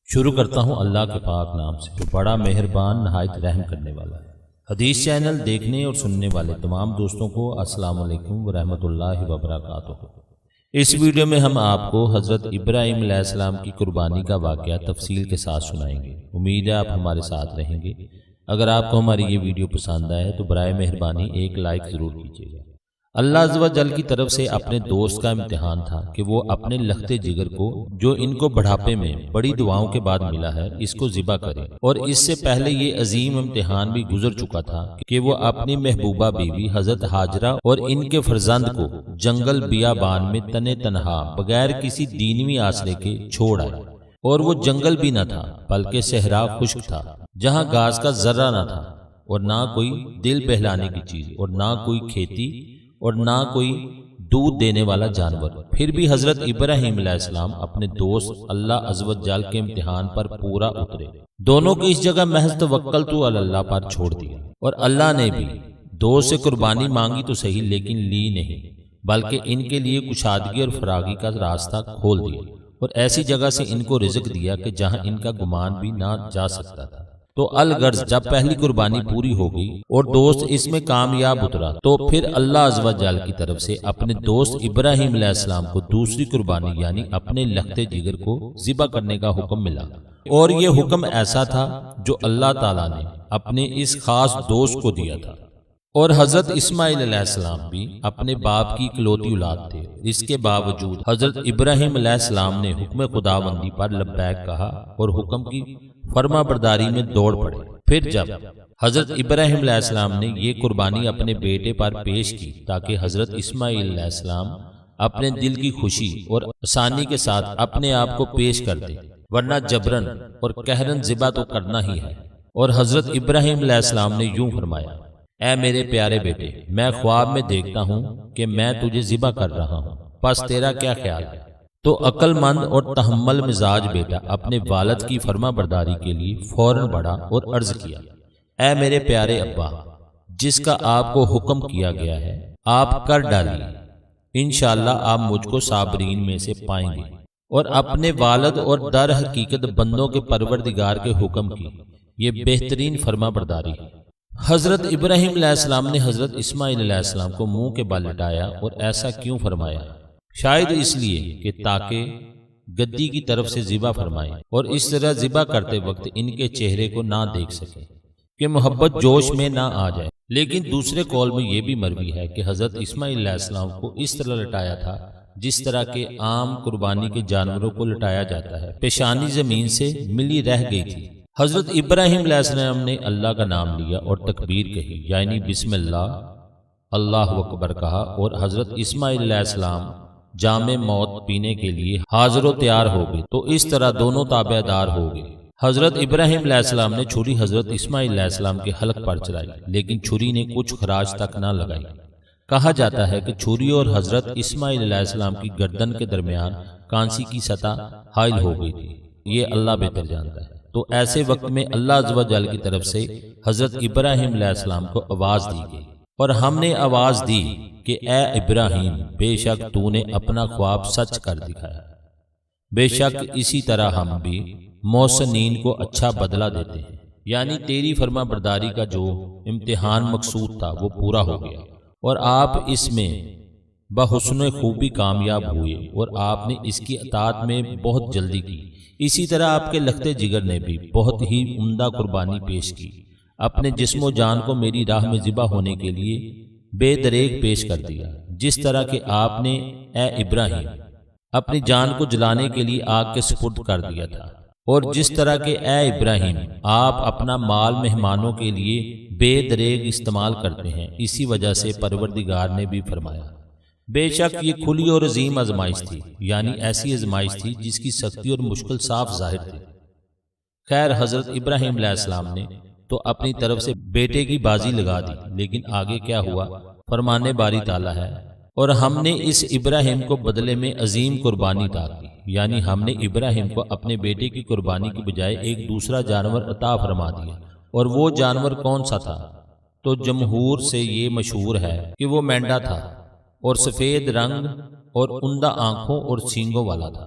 شروع کرتا ہوں اللہ کے پاک نام سے جو بڑا مہربان نہایت رحم کرنے والا ہے۔ حدیث چینل دیکھنے اور سننے والے تمام دوستوں کو السلام علیکم ورحمۃ اللہ وبرکاتہ۔ اس ویڈیو میں ہم آپ کو حضرت ابراہیم علیہ السلام کی قربانی کا واقعہ تفصیل کے ساتھ سنائیں گے۔ امید ہے آپ ہمارے ساتھ رہیں گے۔ اگر آپ کو ہماری یہ ویڈیو پسند آئے تو برائے مہربانی ایک لائک ضرور کیجیے گا۔ اللہ عز و جل کی طرف سے اپنے دوست کا امتحان تھا کہ وہ اپنے لخت جگر کو جو ان کو بڑھاپے میں بڑی دعاؤں کے بعد ملا ہے اس کو ذبح کرے، اور اس سے پہلے یہ عظیم امتحان بھی گزر چکا تھا کہ وہ اپنی محبوبہ بیوی حضرت ہاجرہ اور ان کے فرزند کو جنگل بیابان میں تنے تنہا بغیر کسی دینوی آسرے کے چھوڑ آئے، اور وہ جنگل بھی نہ تھا بلکہ صحرا خشک تھا جہاں گھاس کا ذرہ نہ تھا، اور نہ کوئی دل بہلانے کی چیز، اور نہ کوئی کھیتی، اور نہ کوئی دودھ دینے والا جانور۔ پھر بھی حضرت ابراہیم علیہ السلام اپنے دوست اللہ عز و جل کے امتحان پر پورا اترے۔ دونوں کی اس جگہ محض توکلت علی اللہ پر چھوڑ دیا، اور اللہ نے بھی دوست سے قربانی مانگی تو صحیح لیکن لی نہیں، بلکہ ان کے لیے کشادگی اور فراغی کا راستہ کھول دیا، اور ایسی جگہ سے ان کو رزق دیا کہ جہاں ان کا گمان بھی نہ جا سکتا تھا۔ تو الغرض جب پہلی قربانی پوری ہو گئی اور دوست اس میں کامیاب اترا تو پھر اللہ عز و جل کی طرف سے اپنے دوست ابراہیم علیہ السلام کو دوسری قربانی یعنی اپنے لخت جگر کو ذبح کرنے کا حکم ملا، اور یہ حکم ایسا تھا جو اللہ تعالیٰ نے اپنے اس خاص دوست کو دیا تھا۔ اور حضرت اسماعیل علیہ السلام بھی اپنے باپ کی اکلوتی اولاد تھے، اس کے باوجود حضرت ابراہیم علیہ السلام نے حکم خداوندی پر لبیک کہا اور حکم کی فرما برداری میں دوڑ پڑے۔ پھر جب حضرت ابراہیم علیہ السلام نے یہ قربانی اپنے بیٹے پر پیش کی تاکہ حضرت اسماعیل علیہ السلام اپنے دل کی خوشی اور آسانی کے ساتھ اپنے آپ کو پیش کر دے، ورنہ جبرن اور قہرن ذبح تو کرنا ہی ہے۔ اور حضرت ابراہیم علیہ السلام نے یوں فرمایا: اے میرے پیارے بیٹے، میں خواب میں دیکھتا ہوں کہ میں تجھے ذبح کر رہا ہوں، پس تیرا کیا خیال ہے؟ تو عقل مند اور تحمل مزاج بیٹا اپنے والد کی فرما برداری کے لیے فوراً بڑھا اور عرض کیا: اے میرے پیارے ابا، جس کا آپ کو حکم کیا گیا ہے آپ کر ڈالیے، انشاءاللہ آپ مجھ کو صابرین میں سے پائیں گے۔ اور اپنے والد اور در حقیقت بندوں کے پروردگار کے حکم کی یہ بہترین فرما برداری ہے۔ حضرت ابراہیم علیہ السلام نے حضرت اسماعیل علیہ السلام کو منہ کے بل لٹایا، اور ایسا کیوں فرمایا؟ شاید اس لیے کہ تاکہ گدی کی طرف سے ذبح فرمائیں، اور اس طرح ذبح کرتے وقت ان کے چہرے کو نہ دیکھ سکیں کہ محبت جوش میں نہ آ جائے۔ لیکن دوسرے قول میں یہ بھی مروی ہے کہ حضرت اسماعیل علیہ السلام کو اس طرح لٹایا تھا جس طرح کے عام قربانی کے جانوروں کو لٹایا جاتا ہے، پیشانی زمین سے ملی رہ گئی تھی۔ حضرت ابراہیم علیہ السلام نے اللہ کا نام لیا اور تکبیر کہی، یعنی بسم اللہ، اللہ اکبر کہا، اور حضرت اسماعیل علیہ السلام جام موت پینے کے لیے حاضر و تیار ہو گئے، تو اس طرح دونوں تابع دار ہو گئے۔ حضرت ابراہیم علیہ السلام نے چھری حضرت اسماعیل علیہ السلام کے حلق پر چلائی، لیکن چھری نے کچھ خراج تک نہ لگائی۔ کہا جاتا ہے کہ چھری اور حضرت اسماعیل علیہ السلام کی گردن کے درمیان کانسی کی سطح حائل ہو گئی تھی، یہ اللہ بہتر جانتا ہے۔ تو ایسے وقت میں اللہ عز و جل کی طرف سے حضرت ابراہیم علیہ السلام کو آواز دی گئی، اور ہم نے آواز دی کہ اے ابراہیم، بے شک تو نے اپنا خواب سچ کر دکھایا، بے شک اسی طرح ہم بھی محسنین کو اچھا بدلہ دیتے ہیں۔ یعنی تیری فرما برداری کا جو امتحان مقصود تھا وہ پورا ہو گیا، اور آپ اس میں بحسن خوبی کامیاب ہوئے، اور آپ نے اس کی اطاعت میں بہت جلدی کی۔ اسی طرح آپ کے لخت جگر نے بھی بہت ہی عمدہ قربانی پیش کی، اپنے جسم و جان کو میری راہ میں ذبح ہونے کے لیے بے دریغ پیش کر دیا، جس طرح کہ آپ نے اے ابراہیم اپنی جان کو جلانے کے لیے آگ کے سپرد کر دیا تھا، اور جس طرح کہ اے ابراہیم آپ اپنا مال مہمانوں کے لیے بے دریغ استعمال کرتے ہیں، اسی وجہ سے پروردگار نے بھی فرمایا۔ بے شک یہ کھلی اور عظیم آزمائش تھی، یعنی ایسی آزمائش تھی جس کی سختی اور مشکل صاف ظاہر تھی۔ خیر، حضرت ابراہیم علیہ السلام نے تو اپنی طرف سے بیٹے کی بازی لگا دی، لیکن آگے کیا ہوا فرمانے باری تعالیٰ ہے۔ اور ہم نے اس ابراہیم کو بدلے میں عظیم قربانی عطا کی، یعنی ہم نے ابراہیم کو اپنے بیٹے کی قربانی کی بجائے ایک دوسرا جانور عطا فرما دیا۔ اور وہ جانور کون سا تھا؟ تو جمہور سے یہ مشہور ہے کہ وہ مینڈا تھا، اور سفید رنگ اور عمدہ آنکھوں اور سینگوں والا تھا۔